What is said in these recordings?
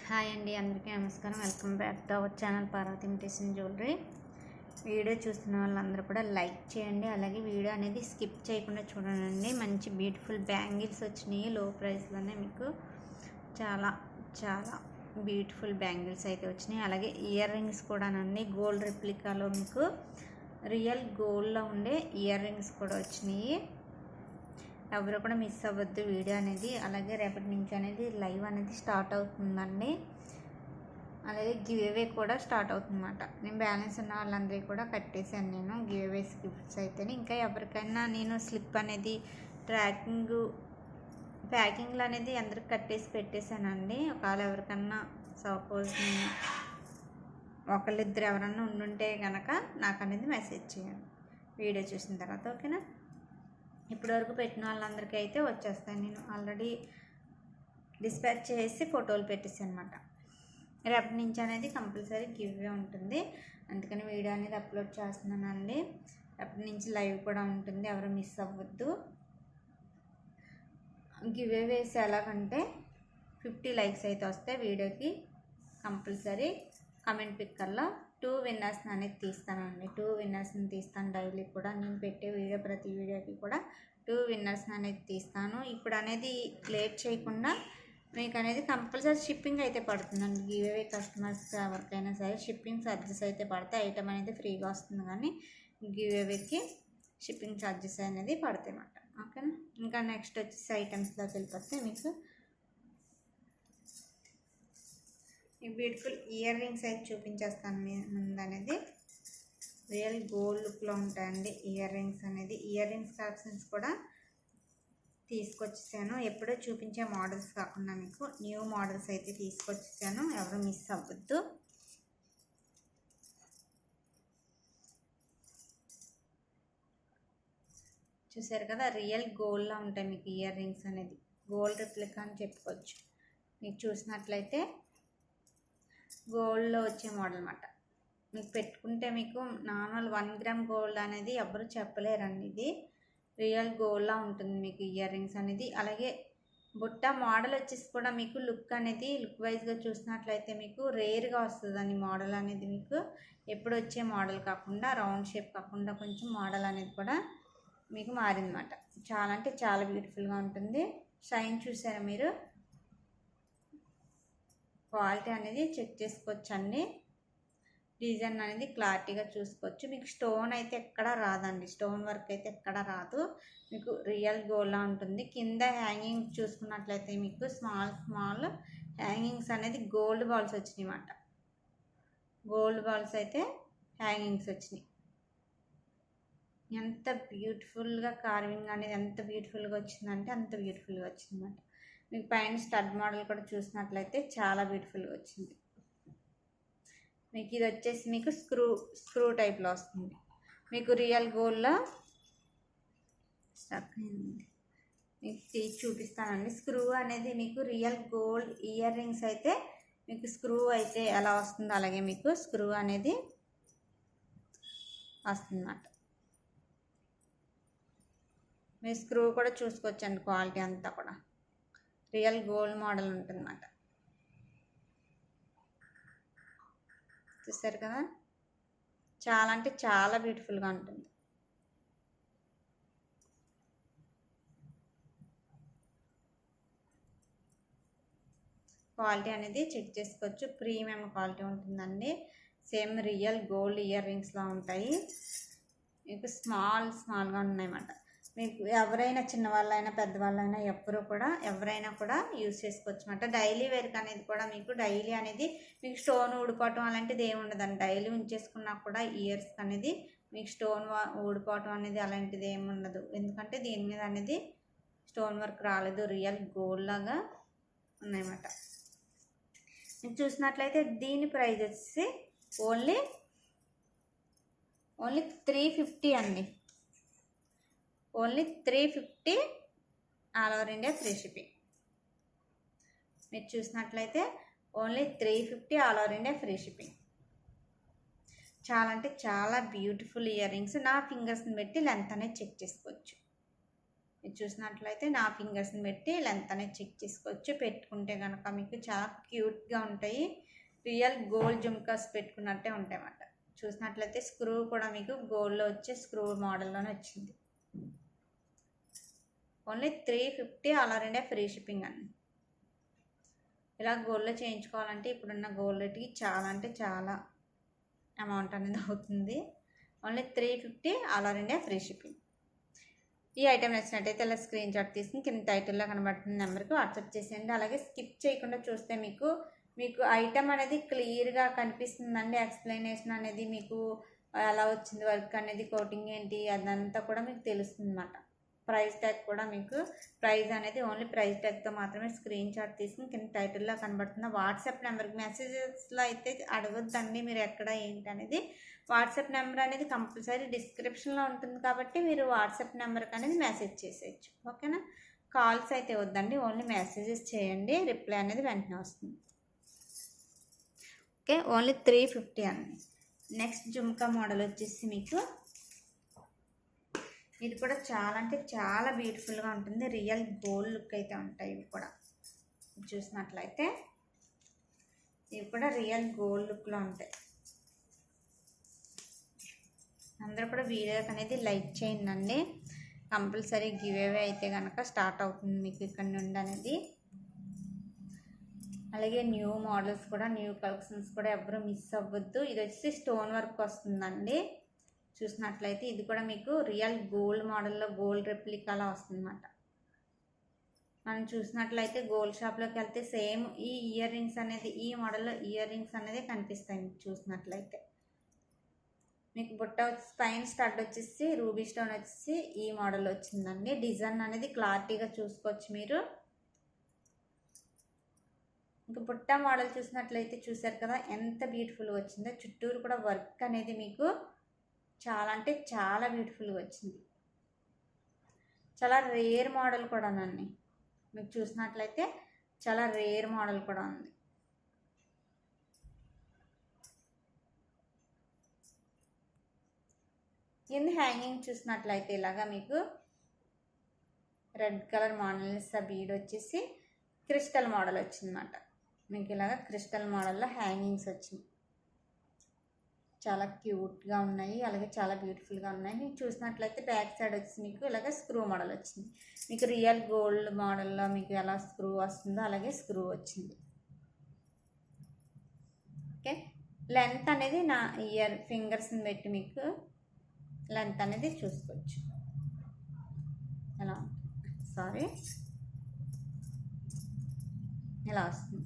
Hi అండి, అందరికీ నమస్కారం. Welcome back to our channel Parvathi imitation jewellery. Video చూస్తున్న వాళ్ళందరూ కూడా లైక్ చేయండి, అలాగే వీడియో అనేది స్కిప్ చేయకుండా చూడండి. మంచి బ్యూటిఫుల్ బ్యాంగిల్స్ వచ్చినాయి లో ప్రైస్లోనే. మీకు చాలా చాలా బ్యూటిఫుల్ బ్యాంగిల్స్ అయితే వచ్చినాయి. అలాగే ఇయర్ రింగ్స్ కూడానండి, గోల్డ్ రెప్లికాలో మీకు రియల్ గోల్డ్లో ఉండే ఇయర్ రింగ్స్ కూడా వచ్చినాయి. ఎవరు కూడా మిస్ అవ్వద్దు వీడియో అనేది. అలాగే రేపటి నుంచి అనేది లైవ్ అనేది స్టార్ట్ అవుతుందండి. అలాగే గివ్ అవే కూడా స్టార్ట్ అవుతుందన్నమాట. నేను బ్యాలెన్స్ ఉన్న వాళ్ళందరికీ కూడా కట్టేశాను నేను గివ్ అవేస్ గిఫ్ట్స్ అయితే. ఇంకా ఎవరికైనా నేను స్లిప్ అనేది ప్యాకింగ్లు అనేది అందరికి కట్టేసి పెట్టేశానండి. ఒకవేళ ఎవరికన్నా సపోజ్ ఒకళ్ళిద్దరు ఎవరన్నా ఉండుంటే కనుక నాకు అనేది మెసేజ్ చేయండి వీడియో చూసిన తర్వాత, ఓకేనా? ఇప్పటివరకు పెట్టిన వాళ్ళందరికీ అయితే వచ్చేస్తాయి. నేను ఆల్రెడీ డిస్పాచ్ చేసి ఫోటోలు పెట్టేసాను అనమాట. రేపటి నుంచి అనేది కంపల్సరీ గివ్ ఉంటుంది, అందుకని వీడియో అనేది అప్లోడ్ చేస్తున్నానండి. రేపటి నుంచి లైవ్ కూడా ఉంటుంది, ఎవరు మిస్ అవ్వద్దు. గివ్ వేసి ఎలాగంటే 50 లైక్స్ అయితే వస్తాయి వీడియోకి. కంపల్సరీ కమెంట్ పిక్కర్లో 2 విన్నర్స్ని అనేది తీస్తానండి. 2 విన్నర్స్ని తీస్తాను డైలీ కూడా. నేను పెట్టే వీడియో ప్రతి వీడియోకి కూడా 2 విన్నర్స్ని అనేది తీస్తాను. ఇప్పుడు అనేది లేట్ చేయకుండా మీకు అనేది కంపల్సరీ షిప్పింగ్ అయితే పడుతుందండి. గివ్ కస్టమర్స్ ఎవరికైనా సరే షిప్పింగ్ ఛార్జెస్ అయితే పడతాయి. ఐటమ్ అనేది ఫ్రీగా వస్తుంది, కానీ గివ్ షిప్పింగ్ ఛార్జెస్ అనేది పడతాయి అన్నమాట, ఓకేనా? ఇంకా నెక్స్ట్ వచ్చేసి ఐటమ్స్లోకి వెళ్ళిపోతే మీకు ఈ బ్యూటిఫుల్ ఇయర్ రింగ్స్ అయితే చూపించేస్తాను ముందు అనేది. రియల్ గోల్డ్ లుక్లో ఉంటాయండి ఇయర్ రింగ్స్ అనేది. ఇయర్ రింగ్స్ కలెక్షన్స్ కూడా తీసుకొచ్చేసాను. ఎప్పుడో చూపించే మోడల్స్ కాకుండా మీకు న్యూ మోడల్స్ అయితే తీసుకొచ్చేసాను, ఎవరు మిస్ అవ్వద్దు. చూసారు కదా, రియల్ గోల్డ్లో ఉంటాయి మీకు ఇయర్ రింగ్స్ అనేది. గోల్డ్ రెప్లికా అని చెప్పుకోవచ్చు. మీకు చూసినట్లయితే గోల్డ్లో వచ్చే మోడల్ అన్నమాట. మీకు పెట్టుకుంటే మీకు నార్మల్ 1 గ్రామ్ గోల్డ్ అనేది ఎవరు చెప్పలేరండి. ఇది రియల్ గోల్డ్లా ఉంటుంది మీకు ఇయర్ రింగ్స్ అనేది. అలాగే బుట్ట మోడల్ వచ్చేసి కూడా మీకు లుక్ వైజ్గా చూసినట్లయితే మీకు రేర్గా వస్తుందండి మోడల్ అనేది. మీకు ఎప్పుడు వచ్చే మోడల్ కాకుండా, రౌండ్ షేప్ కాకుండా కొంచెం మోడల్ అనేది కూడా మీకు మారిందన్నమాట. చాలా అంటే చాలా బ్యూటిఫుల్గా ఉంటుంది. షైన్ చూసారా మీరు? క్వాలిటీ అనేది చెక్ చేసుకోవచ్చు అండి. డిజైన్ అనేది క్లారిటీగా చూసుకోవచ్చు. మీకు స్టోన్ అయితే ఎక్కడ రాదండి, స్టోన్ వర్క్ అయితే ఎక్కడ రాదు. మీకు రియల్ గోల్డ్లా ఉంటుంది. కింద హ్యాంగింగ్ చూసుకున్నట్లయితే మీకు స్మాల్ హ్యాంగింగ్స్ అనేది గోల్డ్ బాల్స్ వచ్చినాయి అన్నమాట. గోల్డ్ బాల్స్ అయితే హ్యాంగింగ్స్ వచ్చినాయి. ఎంత బ్యూటిఫుల్గా కార్వింగ్ అనేది ఎంత బ్యూటిఫుల్గా వచ్చిందంటే అంత బ్యూటిఫుల్గా వచ్చిందన్నమాట. మీకు పైన స్టడ్ మోడల్ కూడా చూసినట్లయితే చాలా బ్యూటిఫుల్గా వచ్చింది. మీకు ఇది వచ్చేసి మీకు స్క్రూ టైప్లో వస్తుంది. మీకు రియల్ గోల్డ్లో స్టక్ అయింది, మీకు తీసి చూపిస్తానండి. స్క్రూ అనేది మీకు రియల్ గోల్డ్ ఇయర్ రింగ్స్ అయితే మీకు స్క్రూ అయితే ఎలా వస్తుందో అలాగే మీకు స్క్రూ అనేది వస్తుందన్నమాట. మీరు స్క్రూ కూడా చూసుకోవచ్చండి. క్వాలిటీ అంతా కూడా రియల్ గోల్డ్ మోడల్ ఉంటుందన్నమాట. చూసారు కదా, చాలా అంటే చాలా బ్యూటిఫుల్గా ఉంటుంది. క్వాలిటీ అనేది చెక్ చేసుకోవచ్చు. ప్రీమియం క్వాలిటీ ఉంటుందండి. సేమ్ రియల్ గోల్డ్ ఇయర్ రింగ్స్లో ఉంటాయి. మీకు స్మాల్గా ఉన్నాయన్నమాట. మీకు ఎవరైనా చిన్నవాళ్ళైనా పెద్దవాళ్ళైనా ఎవరైనా కూడా యూజ్ చేసుకోవచ్చు అన్నమాట. డైలీ వేర్కి అనేది కూడా మీకు డైలీ అనేది మీకు స్టోన్ ఊడిపోవటం అలాంటిది ఏమి ఉండదండి. డైలీ ఉంచేసుకున్నా కూడా ఇయర్స్ అనేది మీకు స్టోన్ ఊడిపోవటం అనేది అలాంటిది ఏమి ఉండదు. ఎందుకంటే దీని మీద అనేది స్టోన్ వర్క్ రాలేదు, రియల్ గోల్డ్ లాగా ఉన్నాయన్నమాట. మీకు చూసినట్లయితే దీని ప్రైస్ వచ్చేసి ఓన్లీ 350 అండి. Only 350 all over India free shipping. మీరు చూసినట్లయితే only 350 all over India free shipping. చాలా అంటే చాలా బ్యూటిఫుల్ ఇయర్ రింగ్స్. నా ఫింగర్స్ని పెట్టి లెంత్ అనేది చెక్ చేసుకోవచ్చు. ఇది చూసినట్లయితే నా ఫింగర్స్ని పెట్టి లెంత్ అనేది చెక్ చేసుకోవచ్చు. పెట్టుకుంటే కనుక మీకు చాలా క్యూట్గా ఉంటాయి. రియల్ గోల్డ్ జుమ్కాస్ పెట్టుకున్నట్టే ఉంటాయి అన్నమాట. చూసినట్లయితే స్క్రూ కూడా మీకు గోల్డ్లో వచ్చే స్క్రూ మోడల్లోనే వచ్చింది. Only 350 all over India free shipping అండి. ఇలా గోల్డ్లో చేయించుకోవాలంటే ఇప్పుడున్న గోల్డ్ రేట్కి చాలా అంటే చాలా అమౌంట్ అనేది అవుతుంది. Only 350 all over India free shipping. ఈ ఐటెం నచ్చినట్టయితే ఇలా స్క్రీన్ షాట్ తీసుకుని కింద టైటిల్లో కనబడుతున్న నెంబర్కి వాట్సాప్ చేసేయండి. అలాగే స్కిప్ చేయకుండా చూస్తే మీకు ఐటెం అనేది క్లియర్గా కనిపిస్తుందండి. ఎక్స్ప్లెనేషన్ అనేది మీకు ఎలా వచ్చింది, వర్క్ అనేది, కోటింగ్ ఏంటి అదంతా కూడా మీకు తెలుస్తుంది అన్నమాట. ప్రైస్ ట్యాగ్ కూడా మీకు ప్రైస్ అనేది ఓన్లీ ప్రైస్ ట్యాగ్తో మాత్రమే స్క్రీన్ షాట్ తీసుకుని కింద టైటిల్లో కనబడుతున్న వాట్సాప్ నెంబర్కి మెసేజెస్లో అయితే అడగొద్దండి మీరు ఎక్కడ ఏంటి అనేది. వాట్సాప్ నెంబర్ అనేది కంపల్సరీ డిస్క్రిప్షన్లో ఉంటుంది కాబట్టి మీరు వాట్సాప్ నెంబర్కి అనేది మెసేజ్ చేసేయచ్చు. ఓకేనా? కాల్స్ అయితే వద్దండి, ఓన్లీ మెసేజెస్ చేయండి, రిప్లై అనేది వెంటనే వస్తుంది. ఓకే, ఓన్లీ 350 అండి. నెక్స్ట్ జుమ్కా మోడల్ వచ్చేసి మీకు ఇది కూడా చాలా అంటే చాలా బ్యూటిఫుల్గా ఉంటుంది. రియల్ గోల్డ్ లుక్ అయితే ఉంటాయి. ఇవి కూడా చూసినట్లయితే ఇవి కూడా రియల్ గోల్డ్ లుక్లో ఉంటాయి. అందరూ కూడా వీడియోకి అనేది లైక్ చేయండి. కంపల్సరీ గివ్ అవే అయితే కనుక స్టార్ట్ అవుతుంది మీకు ఇక్కడ నుండి అనేది. అలాగే న్యూ మోడల్స్ కూడా, న్యూ కలెక్షన్స్ కూడా ఎవరు మిస్ అవ్వద్దు. ఇది వచ్చి స్టోన్ వర్క్ వస్తుందండి. చూసినట్లయితే ఇది కూడా మీకు రియల్ గోల్డ్ మోడల్లో గోల్డ్ రెప్లికాలా వస్తుందన్నమాట. మనం చూసినట్లయితే గోల్డ్ షాప్లోకి వెళ్తే సేమ్ ఈ ఇయర్ రింగ్స్ అనేది, ఈ మోడల్లో ఇయర్ రింగ్స్ అనేది కనిపిస్తాయి మీకు. చూసినట్లయితే మీకు బుట్ట పైన స్టడ్ వచ్చేసి రూబీ స్టోన్ వచ్చేసి ఈ మోడల్ వచ్చిందండి. డిజైన్ అనేది క్లారిటీగా చూసుకోవచ్చు మీరు. ఇంకా బుట్ట మోడల్ చూసినట్లయితే చూసారు కదా ఎంత బ్యూటిఫుల్గా వచ్చిందో. చుట్టూరు కూడా వర్క్ అనేది మీకు చాలా అంటే చాలా బ్యూటిఫుల్గా వచ్చింది. చాలా రేర్ మోడల్ కూడా నన్ను మీకు చూసినట్లయితే చాలా రేర్ మోడల్ కూడా ఉంది. కింద హ్యాంగింగ్ చూసినట్లయితే ఇలాగా మీకు రెడ్ కలర్ మోడల్స్ బీడ్ వచ్చేసి క్రిస్టల్ మోడల్ వచ్చిందన్నమాట. మీకు ఇలాగ క్రిస్టల్ మోడల్లో హ్యాంగింగ్స్ వచ్చింది. చాలా క్యూట్గా ఉన్నాయి, అలాగే చాలా బ్యూటిఫుల్గా ఉన్నాయి. మీకు చూసినట్లయితే బ్యాక్ సైడ్ వచ్చి మీకు ఇలాగ స్క్రూ మోడల్ వచ్చింది. మీకు రియల్ గోల్డ్ మోడల్లో మీకు ఎలా స్క్రూ వస్తుందో అలాగే స్క్రూ వచ్చింది. ఓకే, లెంత్ అనేది నా ఇయర్ ఫింగర్స్ని పెట్టి మీకు లెంత్ అనేది చూసుకోవచ్చు. ఎలా ఇలా వస్తుంది.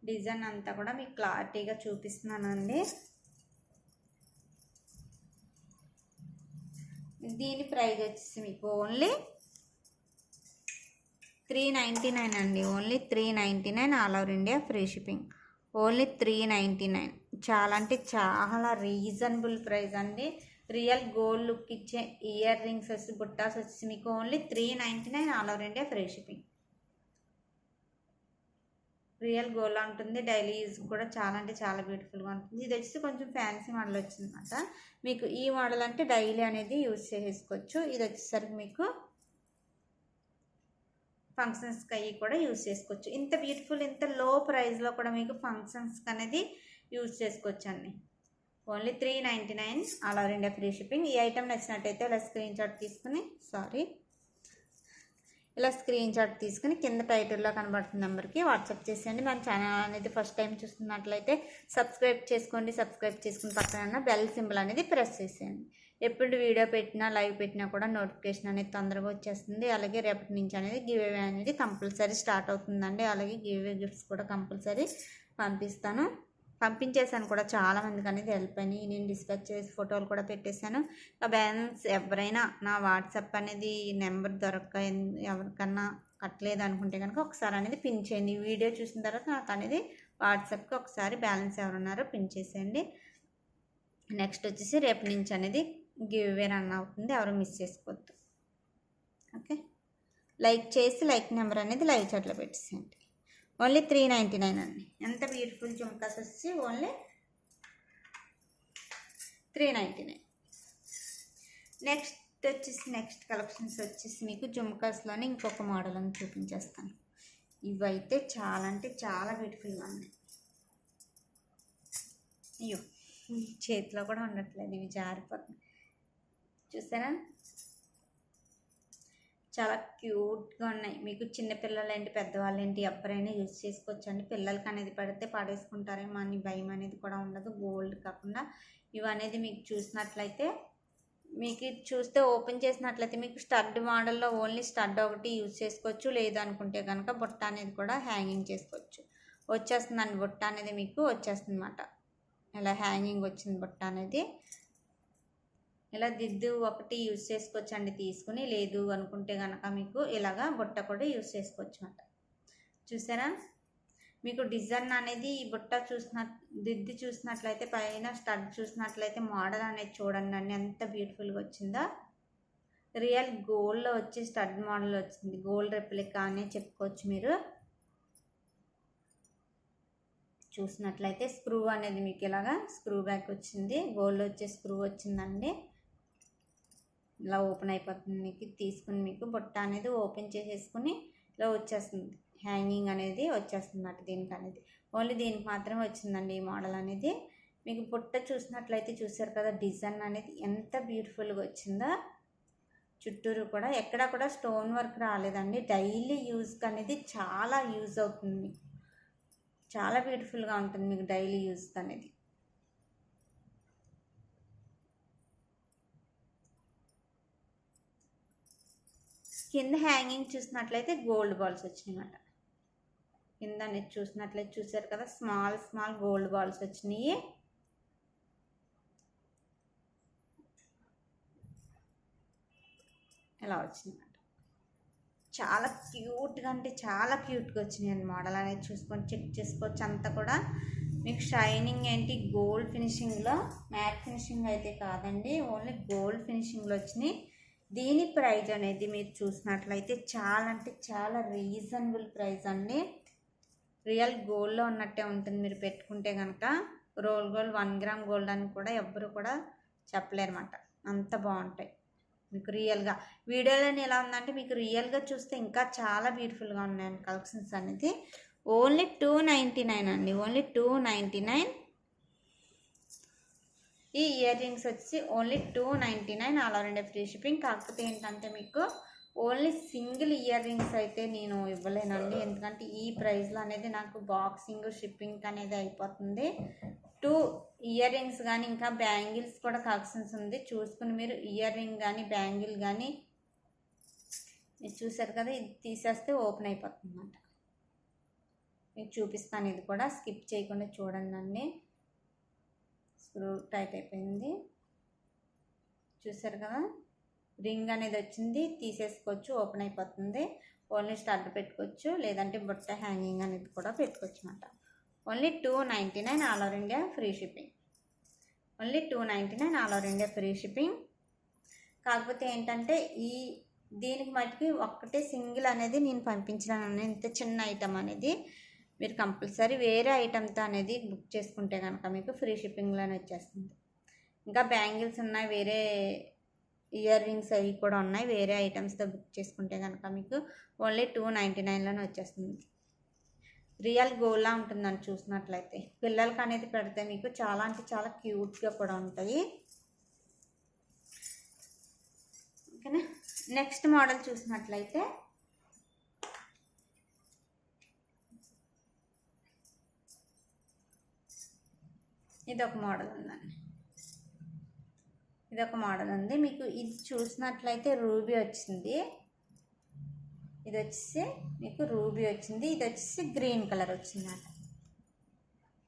డిజైన్ అంతా కూడా మీకు క్లారిటీగా చూపిస్తున్నానండి. దీని ప్రైస్ వచ్చేసి మీకు ఓన్లీ 399 అండి. Only 399 all over India free shipping. Only 399. చాలా అంటే చాలా రీజనబుల్ ప్రైస్ అండి. రియల్ గోల్డ్ లుక్ ఇచ్చే ఇయర్ రింగ్స్ వచ్చి బుట్టాస్ వచ్చి మీకు only 399 all over India free shipping. Real gold ఉంటుంది. డైలీ యూజ్ కూడా చాలా అంటే చాలా బ్యూటిఫుల్గా ఉంటుంది. ఇది వచ్చి కొంచెం ఫ్యాన్సీ మోడల్ వచ్చిందన్నమాట. మీకు ఈ మోడల్ అంటే డైలీ అనేది యూజ్ చేసుకోవచ్చు. ఇది వచ్చేసరికి మీకు ఫంక్షన్స్కి అవి కూడా యూజ్ చేసుకోవచ్చు. ఇంత బ్యూటిఫుల్ ఇంత లో ప్రైస్లో కూడా మీకు ఫంక్షన్స్కి అనేది యూజ్ చేసుకోవచ్చు అండి. Only 399 all over India free shipping. ఈ ఐటెం నచ్చినట్టయితే ఇలా స్క్రీన్ షాట్ తీసుకుని కింద టైటిల్లో కనబడుతున్న నెంబర్కి వాట్సాప్ చేసేయండి. మన ఛానల్ అనేది ఫస్ట్ టైం చూస్తున్నట్లయితే సబ్స్క్రైబ్ చేసుకోండి. సబ్స్క్రైబ్ చేసుకుని పక్కన బెల్ సింబల్ అనేది ప్రెస్ చేసేయండి. ఎప్పుడు వీడియో పెట్టినా లైవ్ పెట్టినా కూడా నోటిఫికేషన్ అనేది తొందరగా వచ్చేస్తుంది. అలాగే రేపటి నుంచి అనేది గివ్ అవే అనేది కంపల్సరీ స్టార్ట్ అవుతుందండి. అలాగే గివ్ అవే గిఫ్ట్స్ కూడా కంపల్సరీ పంపించేసాను కూడా. చాలామందికి అనేది హెల్ప్ అని నేను డిస్పాచ్ చేసి ఫోటోలు కూడా పెట్టేశాను. బ్యాలెన్స్ ఎవరైనా నా వాట్సాప్ అనేది నెంబర్ ఎవరికన్నా కట్టలేదు అనుకుంటే కనుక ఒకసారి అనేది పిన్ చేయండి. వీడియో చూసిన తర్వాత నాకు అనేది వాట్సాప్కి ఒకసారి బ్యాలెన్స్ ఎవరున్నారో పిన్ చేసేయండి. నెక్స్ట్ వచ్చేసి రేపు నుంచి అనేది గివ్ అవే రన్ అవుతుంది. ఎవరు మిస్ చేసుకోవద్దు. ఓకే, లైక్ చేసి లైక్ నెంబర్ అనేది లైవ్ చాట్లో పెట్టేసేయండి. ఓన్లీ 399 అండి. ఎంత బ్యూటిఫుల్ జుమ్కాస్ వచ్చి ఓన్లీ 399. నెక్స్ట్ కలెక్షన్స్ వచ్చేసి మీకు జుమ్కాస్లోనే ఇంకొక మోడల్ అని చూపించేస్తాను. ఇవైతే చాలా అంటే చాలా బ్యూటిఫుల్గా ఉన్నాయి. అయ్యో చేతిలో కూడా ఉండట్లేదు, ఇవి జారిపోతుంది చూసారా, చాలా క్యూట్గా ఉన్నాయి. మీకు చిన్నపిల్లలేంటి పెద్దవాళ్ళేంటి ఎవరైనా యూజ్ చేసుకోవచ్చు అండి. పిల్లలకి అనేది పెడితే పడేసుకుంటారేమో అని భయం అనేది కూడా ఉండదు. గోల్డ్ కాకుండా ఇవి అనేది మీకు చూసినట్లయితే, మీకు చూస్తే ఓపెన్ చేసినట్లయితే మీకు స్టడ్ మోడల్లో ఓన్లీ స్టడ్ ఒకటి యూజ్ చేసుకోవచ్చు. లేదు అనుకుంటే కనుక బుట్ట అనేది కూడా హ్యాంగింగ్ చేసుకోవచ్చు. వచ్చేస్తుందండి బుట్ట అనేది మీకు వచ్చేస్తుంది అన్నమాట. ఇలా హ్యాంగింగ్ వచ్చింది బుట్ట అనేది. ఇలా దిద్దు ఒకటి యూజ్ చేసుకోవచ్చు అండి తీసుకుని. లేదు అనుకుంటే కనుక మీకు ఇలాగా బుట్ట కూడా యూజ్ చేసుకోవచ్చు అన్నమాట. చూసారా, మీకు డిజైన్ అనేది ఈ బుట్ట దిద్దు చూసినట్లయితే, పైన స్టడ్ చూసినట్లయితే మోడల్ అనేది చూడండి అండి ఎంత బ్యూటిఫుల్గా వచ్చిందో. రియల్ గోల్డ్లో వచ్చి స్టడ్ మోడల్ వచ్చింది. గోల్డ్ రెప్లికా అనే చెప్పుకోవచ్చు మీరు. చూసినట్లయితే స్క్రూ అనేది మీకు ఇలాగా స్క్రూ బ్యాక్ వచ్చింది. గోల్డ్ వచ్చే స్క్రూ వచ్చిందండి. ఇలా ఓపెన్ అయిపోతుంది. మీకు తీసుకుని మీకు బుట్ట అనేది ఓపెన్ చేసేసుకుని ఇలా వచ్చేస్తుంది. హ్యాంగింగ్ అనేది వచ్చేస్తుంది అన్నమాట. దీనికి అనేది ఓన్లీ దీనికి మాత్రమే వచ్చిందండి ఈ మోడల్ అనేది. మీకు బుట్ట చూసినట్లయితే చూసారు కదా డిజైన్ అనేది ఎంత బ్యూటిఫుల్గా వచ్చిందో. చుట్టూరు కూడా ఎక్కడ కూడా స్టోన్ వర్క్ రాలేదండి. డైలీ యూజ్కి అనేది చాలా యూజ్ అవుతుంది. మీకు చాలా బ్యూటిఫుల్గా ఉంటుంది మీకు డైలీ యూజ్కి అనేది. కింద హ్యాంగింగ్ చూసినట్లయితే గోల్డ్ బాల్స్ వచ్చినాయి అన్నమాట. కింద అనేది చూసినట్లయితే చూసారు కదా స్మాల్ గోల్డ్ బాల్స్ వచ్చినాయి. ఇలా వచ్చిందన్నమాట. చాలా క్యూట్గా అంటే చాలా క్యూట్గా వచ్చినాయి అండి. మోడల్ అనేది చూసుకొని చెక్ చేసుకోవచ్చు. అంతా కూడా మీకు షైనింగ్ ఏంటి గోల్డ్ ఫినిషింగ్లో, మ్యాట్ ఫినిషింగ్ అయితే కాదండి, ఓన్లీ గోల్డ్ ఫినిషింగ్లో వచ్చినాయి. దీని ప్రైజ్ అనేది మీరు చూసినట్లయితే చాలా అంటే చాలా రీజనబుల్ ప్రైస్ అండి. రియల్ గోల్డ్లో ఉన్నట్టే ఉంటుంది మీరు పెట్టుకుంటే కనుక. రోల్ గోల్డ్ 1 గ్రామ్ గోల్డ్ అని కూడా ఎవ్వరు కూడా చెప్పలేరు అన్నమాట. అంత బాగుంటాయి మీకు రియల్గా. వీడియోలోనే ఎలా ఉందంటే మీకు రియల్గా చూస్తే ఇంకా చాలా బ్యూటిఫుల్గా ఉన్నాయండి కలెక్షన్స్ అనేది. ఓన్లీ 299 అండి, ఓన్లీ 299. ఈ ఇయర్ రింగ్స్ వచ్చి only 299, all over India free shipping. కాకపోతే ఏంటంటే మీకు ఓన్లీ సింగిల్ ఇయర్ రింగ్స్ అయితే నేను ఇవ్వలేనండి. ఎందుకంటే ఈ ప్రైస్లో అనేది నాకు బాక్సింగ్ షిప్పింగ్ అనేది అయిపోతుంది. 2 ఇయర్ రింగ్స్ కానీ ఇంకా బ్యాంగిల్స్ కూడా కలెక్షన్స్ ఉంది. చూసుకుని మీరు ఇయర్ రింగ్ కానీ బ్యాంగిల్ కానీ మీరు చూసారు కదా, ఇది తీసేస్తే ఓపెన్ అయిపోతుంది అన్నమాట. మీకు చూపిస్తాను, ఇది కూడా స్కిప్ చేయకుండా చూడండి అండి. స్క్రూ టైట్ అయిపోయింది చూసారు కదా. రింగ్ అనేది వచ్చింది, తీసేసుకోవచ్చు, ఓపెన్ అయిపోతుంది. ఓన్లీ స్టడ్ పెట్టుకోవచ్చు, లేదంటే బుట్ట హ్యాంగింగ్ అనేది కూడా పెట్టుకోవచ్చు అన్నమాట. Only 299, all over India free shipping. Only 299, all over India free shipping. కాకపోతే ఏంటంటే దీనికి మటుకు ఒక్కటే సింగిల్ అనేది నేను పంపించడానికి, ఇంత చిన్న ఐటమ్ అనేది మీరు కంపల్సరీ వేరే ఐటమ్తో అనేది బుక్ చేసుకుంటే కనుక మీకు ఫ్రీ షిప్పింగ్లోనే వచ్చేస్తుంది. ఇంకా బ్యాంగిల్స్ ఉన్నాయి, వేరే ఇయర్ రింగ్స్ అవి కూడా ఉన్నాయి. వేరే ఐటమ్స్తో బుక్ చేసుకుంటే కనుక మీకు ఓన్లీ 299లోనే వచ్చేస్తుంది. రియల్ గోల్డ్లా ఉంటుందని చూసినట్లయితే. పిల్లలకి అనేది పెడితే మీకు చాలా అంటే చాలా క్యూట్గా కూడా ఉంటాయి. ఓకేనా. నెక్స్ట్ మోడల్ చూసినట్లయితే ఇదొక మోడల్ ఉందండి. ఇదొక మోడల్ ఉంది. మీకు ఇది చూసినట్లయితే రూబీ వచ్చింది. ఇది వచ్చేసి మీకు రూబీ వచ్చింది. ఇది వచ్చేసి గ్రీన్ కలర్ వచ్చిందన్నమాట.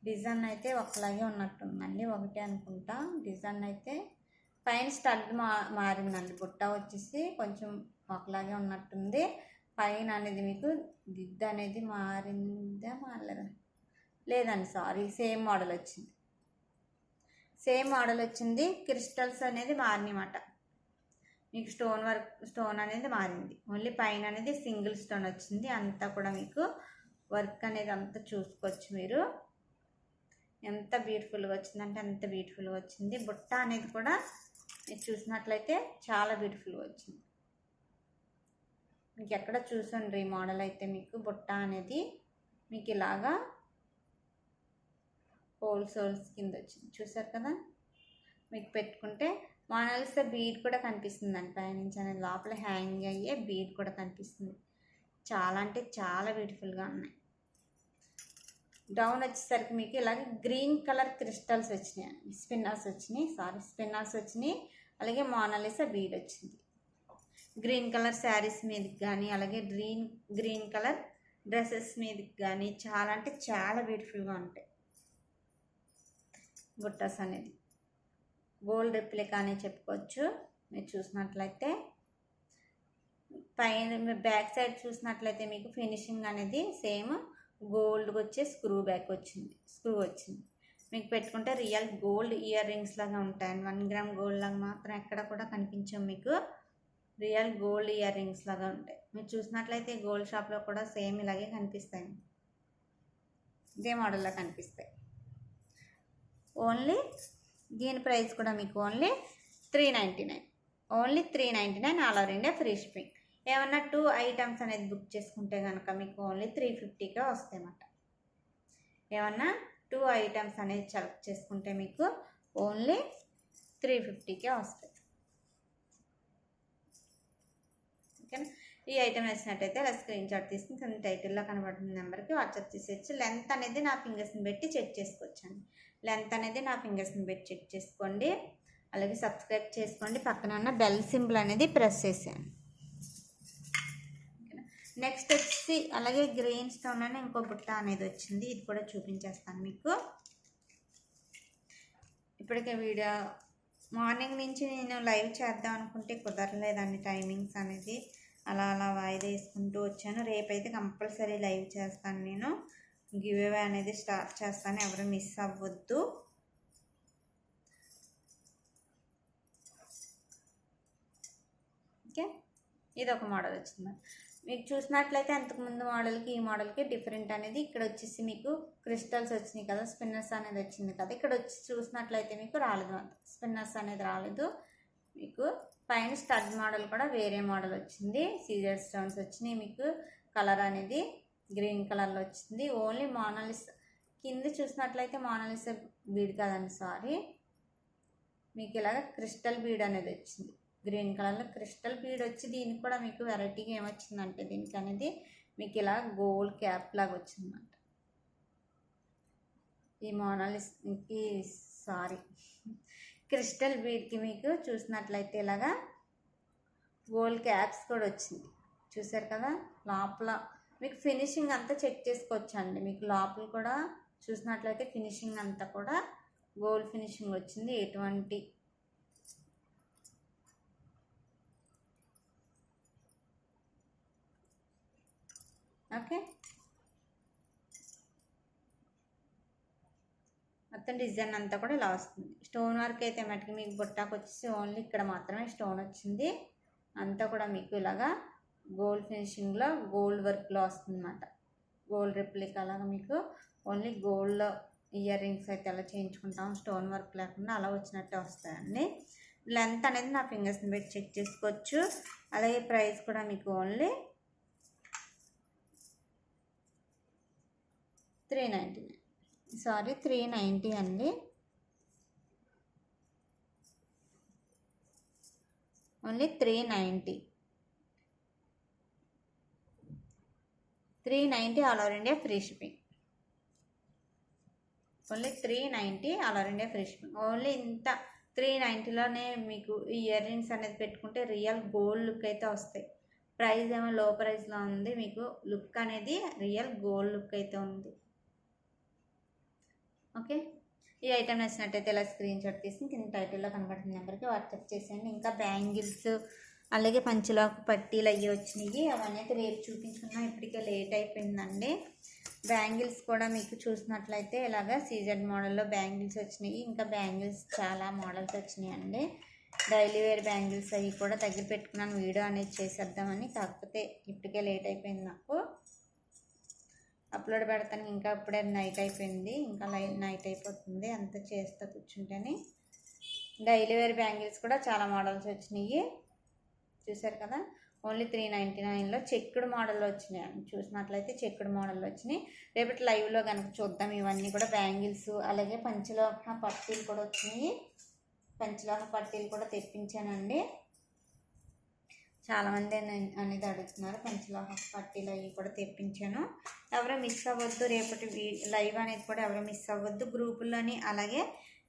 డిజైన్ అయితే ఒకలాగే ఉన్నట్టుందండి, ఒకటే అనుకుంటా. డిజైన్ అయితే పైన స్టడ్ మారిందండి. బుట్ట వచ్చేసి కొంచెం ఒకలాగే ఉన్నట్టుంది. పైన అనేది మీకు దిద్దు అనేది మారిందా మారలేదా, లేదండి సారీ, సేమ్ మోడల్ వచ్చింది. సేమ్ మోడల్ వచ్చింది. క్రిస్టల్స్ అనేది మారినమాట. మీకు స్టోన్ అనేది మారింది. ఓన్లీ పైన అనేది సింగిల్ స్టోన్ వచ్చింది. అంతా కూడా మీకు వర్క్ అనేది అంతా చూసుకోవచ్చు మీరు. ఎంత బ్యూటిఫుల్గా వచ్చిందంటే అంత బ్యూటిఫుల్గా వచ్చింది. బుట్ట అనేది కూడా మీరు చూసినట్లయితే చాలా బ్యూటిఫుల్గా వచ్చింది. మీకు ఎక్కడ చూసండి ఈ మోడల్ అయితే మీకు బుట్ట అనేది మీకు ఇలాగా హోల్స్ కింద వచ్చింది. చూసారు కదా, మీకు పెట్టుకుంటే మోనాలిసా బీడ్ కూడా కనిపిస్తుందండి పైనుంచి అనేది, లోపల హ్యాంగ్ అయ్యే బీడ్ కూడా కనిపిస్తుంది. చాలా అంటే చాలా బ్యూటిఫుల్గా ఉన్నాయి. డౌన్ వచ్చేసరికి మీకు ఇలాగే గ్రీన్ కలర్ క్రిస్టల్స్ వచ్చినాయి, స్పిన్నర్స్ వచ్చినాయి. అలాగే మోనాలిసా బీడ్ వచ్చింది. గ్రీన్ కలర్ శారీస్ మీదకి కానీ అలాగే గ్రీన్ కలర్ డ్రెస్సెస్ మీదకి కానీ చాలా అంటే చాలా బ్యూటిఫుల్గా ఉంటాయి. బుట్టాస్ అనేది గోల్డ్ రెప్లికా అని చెప్పుకోవచ్చు. మీరు చూసినట్లయితే పైన బ్యాక్ సైడ్ చూసినట్లయితే మీకు ఫినిషింగ్ అనేది సేమ్ గోల్డ్కి వచ్చే స్క్రూ వచ్చింది. మీకు పెట్టుకుంటే రియల్ గోల్డ్ ఇయర్ రింగ్స్ లాగా ఉంటాయండి. 1 గ్రామ్ గోల్డ్ లాగా మాత్రం ఎక్కడ కూడా కనిపించవు, మీకు రియల్ గోల్డ్ ఇయర్ రింగ్స్ లాగా ఉంటాయి. మీరు చూసినట్లయితే గోల్డ్ షాప్లో కూడా సేమ్ ఇలాగే కనిపిస్తాయి, ఇదే మోడల్లో కనిపిస్తాయి. ఓన్లీ దీని ప్రైస్ కూడా మీకు only 399 all over India free shipping. ఏమన్నా 2 ఐటమ్స్ అనేది బుక్ చేసుకుంటే కనుక మీకు ఓన్లీ 350కే వస్తాయి అన్నమాట. ఏమన్నా 2 ఐటమ్స్ అనేది సెలెక్ట్ చేసుకుంటే మీకు ఓన్లీ 350కే వస్తాయి. ఓకేనా, ఈ ఐటమ్ నచ్చినట్టయితే అలా స్క్రీన్ షాట్ తీసుకుని కింద టైటిల్లో కనబడుతున్న నెంబర్కి వాట్సాప్ చేసేయచ్చు. లెంత్ అనేది నా ఫింగర్స్ని పెట్టి చెక్ చేసుకోవచ్చండి. చెక్ చేసుకోండి. అలాగే సబ్స్క్రైబ్ చేసుకోండి. పక్కన ఉన్న బెల్ సింబల్ అనేది ప్రెస్ చేసేయండి. నెక్స్ట్ వచ్చి అలాగే గ్రీన్ స్టోన్లోనే ఇంకో బుట్ట అనేది వచ్చింది, ఇది కూడా చూపించేస్తాను మీకు. ఇప్పటికే వీడియో మార్నింగ్ నుంచి నేను లైవ్ చేద్దాం అనుకుంటే కుదరలేదండి, టైమింగ్స్ అనేది అలా వాయిదా వేసుకుంటూ వచ్చాను. రేపైతే కంపల్సరీ లైవ్ చేస్తాను, నేను గివ్ అవే అనేది స్టార్ట్ చేస్తాను, ఎవరు మిస్ అవ్వద్దు. ఓకే, ఇది ఒక మోడల్ వచ్చింది. మీకు చూసినట్లయితే అంతకుముందు మోడల్కి ఈ మోడల్కి డిఫరెంట్ అనేది, ఇక్కడ వచ్చేసి మీకు క్రిస్టల్స్ వచ్చినాయి కదా, స్పిన్నర్స్ అనేది వచ్చింది కదా. ఇక్కడ వచ్చి చూసినట్లయితే మీకు రాలేదు, స్పిన్నర్స్ అనేది రాలేదు. మీకు పైన స్టడ్ మోడల్ కూడా వేరే మోడల్ వచ్చింది, సీజర్ స్టోన్స్ వచ్చినాయి. మీకు కలర్ అనేది గ్రీన్ కలర్లో వచ్చింది. ఓన్లీ మోనాలిసా కింద చూసినట్లయితే మోనాలిసా బీడ్ కాదండి, సారీ, మీకు ఇలాగ క్రిస్టల్ బీడ్ అనేది వచ్చింది. గ్రీన్ కలర్లో క్రిస్టల్ బీడ్ వచ్చి దీనికి కూడా మీకు వెరైటీగా ఏమొచ్చిందంటే దీనికి అనేది మీకు ఇలా గోల్డ్ క్యాప్ లాగా వచ్చిందన్నమాట. ఈ మోనాలిసాకి క్రిస్టల్ బీడ్కి మీకు చూసినట్లయితే ఇలాగా గోల్డ్ క్యాప్స్ కూడా వచ్చింది. చూసారు కదా, లోపల మీకు ఫినిషింగ్ అంతా చెక్ చేసుకోవచ్చండి. మీకు లోపల కూడా చూసినట్లయితే ఫినిషింగ్ అంతా కూడా గోల్డ్ ఫినిషింగ్ వచ్చింది. ఎటువంటి ఓకే, మొత్తం డిజైన్ అంతా కూడా ఇలా వస్తుంది. స్టోన్ వర్క్ అయితే మటుకు మీకు బుట్టాకు వచ్చేసి ఓన్లీ ఇక్కడ మాత్రమే స్టోన్ వచ్చింది, అంతా కూడా మీకు ఇలాగా గోల్డ్ ఫినిషింగ్లో గోల్డ్ వర్క్లో వస్తుంది అన్నమాట. గోల్డ్ రెప్లికా లాగా మీకు ఓన్లీ గోల్డ్ ఇయర్ రింగ్స్ అయితే ఎలా చేయించుకుంటాం స్టోన్ వర్క్ లేకుండా అలా వచ్చినట్టే వస్తాయండి. లెంత్ అనేది నా ఫింగర్స్ని పెట్టి చెక్ చేసుకోవచ్చు. అలాగే ప్రైస్ కూడా మీకు ఓన్లీ 390 అండి. Only 390 all over India free shipping. Only 390 all over India free shipping. Only ఇంత 390లోనే మీకు ఈ ఇయర్ రింగ్స్ అనేది పెట్టుకుంటే రియల్ గోల్డ్ లుక్ అయితే వస్తాయి. ప్రైస్ ఏమో లో ప్రైస్లో ఉంది, మీకు లుక్ అనేది రియల్ గోల్డ్ లుక్ అయితే ఉంది. ఓకే, ఈ ఐటమ్ నచ్చినట్టయితే ఇలా స్క్రీన్ షాట్ తీసి కింద టైటిల్లో కనబడుతున్న నెంబర్కి వాట్సాప్ చేసేయండి. ఇంకా బ్యాంగిల్స్ అలాగే పంచలాకు పట్టీలు అయ్యి వచ్చినాయి, అవన్నీ అయితే రేపు చూపించుకున్నా, ఇప్పటికే లేట్ అయిపోయిందండి. బ్యాంగిల్స్ కూడా మీకు చూసినట్లయితే ఇలాగ సీజన్ మోడల్లో బ్యాంగిల్స్ వచ్చినాయి. ఇంకా బ్యాంగిల్స్ చాలా మోడల్స్ వచ్చినాయండి. డైలీ వేర్ బ్యాంగిల్స్ అవి కూడా దగ్గర పెట్టుకున్నాను, వీడియో అనేది చేసేద్దామని, కాకపోతే ఇప్పటికే లేట్ అయిపోయింది నాకు. అప్లోడ్ పెడతాను. ఇంకా ఇప్పుడే నైట్ అయిపోయింది, ఇంకా నైట్ అయిపోతుంది అంత చేస్తా కూర్చుంటేనే. డైలీ వేర్ బ్యాంగిల్స్ కూడా చాలా మోడల్స్ వచ్చినాయి చూసారు కదా. ఓన్లీ 399లో చెక్కుడు మోడల్లో వచ్చినాయి. చూసినట్లయితే చెక్కుడు మోడల్లో వచ్చినాయి. రేపటి లైవ్లో కనుక చూద్దాం. ఇవన్నీ కూడా బ్యాంగిల్స్, అలాగే పంచలోహ పట్టీలు కూడా వచ్చినాయి. పంచలోహ పట్టీలు కూడా తెప్పించానండి. చాలామంది అనేది అడుగుతున్నారు. పంచలోహ పట్టీలు అవి కూడా తెప్పించాను. ఎవరో మిస్ అవ్వద్దు, రేపటి లైవ్ అనేది కూడా ఎవరో మిస్ అవ్వద్దు గ్రూపుల్లోని. అలాగే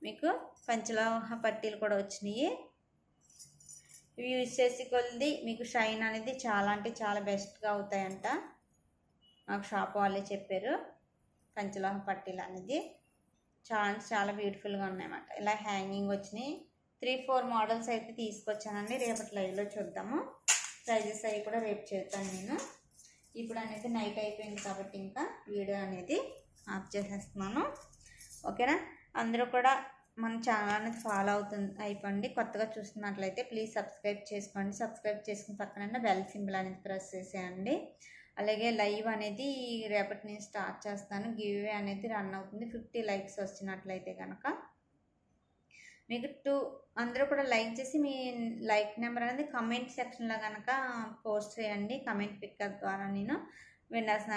మీకు పంచలోహ పట్టీలు కూడా వచ్చినాయి. ఇవి యూజ్ చేసి కొద్ది మీకు షైన్ అనేది చాలా అంటే చాలా బెస్ట్గా అవుతాయంట. నాకు షాప్ వాళ్ళే చెప్పారు. పంచలోహ పట్టీలు అనేది చాలా బ్యూటిఫుల్గా ఉన్నాయన్నమాట. ఇలా హ్యాంగింగ్ వచ్చినాయి. 3-4 మోడల్స్ అయితే తీసుకొచ్చానండి. రేపటి లైవ్లో చూద్దాము. ప్రైజెస్ అవి కూడా రేపు చేస్తాను నేను. ఇప్పుడు అనేది నైట్ అయిపోయింది కాబట్టి ఇంకా వీడియో అనేది ఆఫ్ చేసేస్తున్నాను. ఓకేనా. అందరూ కూడా మన ఛానల్ అనేది ఫాలో అయిపోండి. కొత్తగా చూస్తున్నట్లయితే ప్లీజ్ సబ్స్క్రైబ్ చేసుకోండి. సబ్స్క్రైబ్ చేసుకుని పక్కన బెల్ సింబల్ అనేది ప్రెస్ చేసేయండి. అలాగే లైవ్ అనేది రేపటి నుంచి స్టార్ట్ చేస్తాను. గివ్ అవే అనేది రన్ అవుతుంది. 50 లైక్స్ వచ్చినట్లయితే కనుక మీకు అందరూ కూడా లైక్ చేసి మీ లైక్ నెంబర్ అనేది కమెంట్ సెక్షన్లో కనుక పోస్ట్ చేయండి. కమెంట్ పిక్కర్ ద్వారా నేను విన్నర్స్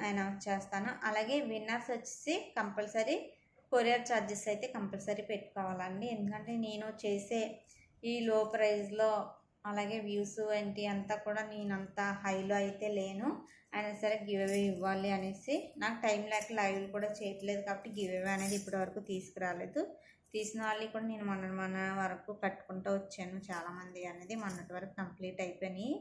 అనౌన్స్ చేస్తాను. అలాగే విన్నర్స్ వచ్చేసి కంపల్సరీ కొరియర్ ఛార్జెస్ అయితే కంపల్సరీ పెట్టుకోవాలండి. ఎందుకంటే నేను చేసే ఈ లో ప్రైస్లో అలాగే వ్యూస్ ఏంటి అంతా కూడా నేను అంత హైలో అయితే లేను. అయినా సరే గివ్ అవే ఇవ్వాలి అనేసి నాకు టైం లేక లైవ్లు కూడా చేయట్లేదు కాబట్టి గివ్ అవే అనేది ఇప్పటివరకు తీసుకురాలేదు. తీసిన వాళ్ళు కూడా నేను మొన్న వరకు కట్టుకుంటూ వచ్చాను. చాలామంది అనేది మొన్నటి వరకు కంప్లీట్ అయిపోయినాయి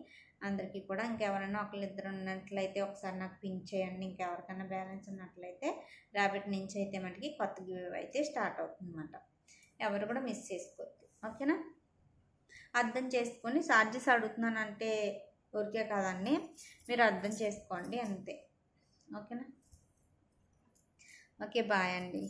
అందరికీ కూడా. ఇంకెవరైనా ఒకళ్ళిద్దరు ఉన్నట్లయితే ఒకసారి నాకు పిన్ చేయండి. ఇంకెవరికైనా బ్యాలెన్స్ ఉన్నట్లయితే రేపటి నుంచి అయితే మనకి కొత్త గివ్ అయితే స్టార్ట్ అవుతుంది అన్నమాట. ఎవరు కూడా మిస్ చేసుకోవద్దు. ఓకేనా. అర్థం చేసుకొని ఛార్జెస్ అడుగుతున్నానంటే ఊరికే కాదండి, మీరు అర్థం చేసుకోండి అంతే. ఓకేనా. ఓకే బాయ్ అండి.